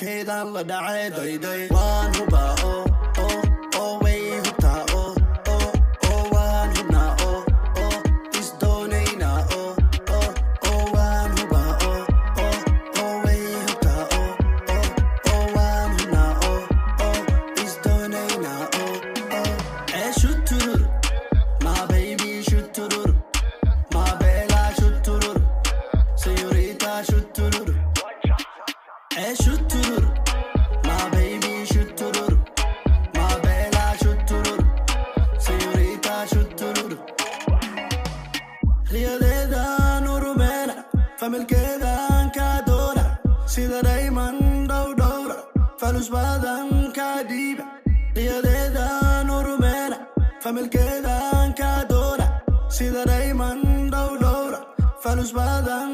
keydaan la dhacay dayday waan hubaa oo way hubtaa oo waan hubnaa oo isdoonaynaa oo waan hubaa oo way hubtaa oo waan hubnaa oo isdoonaynaa shoot-turur my baby shoot-turur my bella shoot-turur señorita shoot-turur shoot-turur my baby shoot-turur my bella shoot-turur señorita shoot-turur riyadeedaan urumeena familkeedaan kaa doona sida dhayman dhowdhowra falus badan kaa dhiiba riyadeedaan urumeena familkeedaan kaa doona sida dhayman dhowdhowra falus badan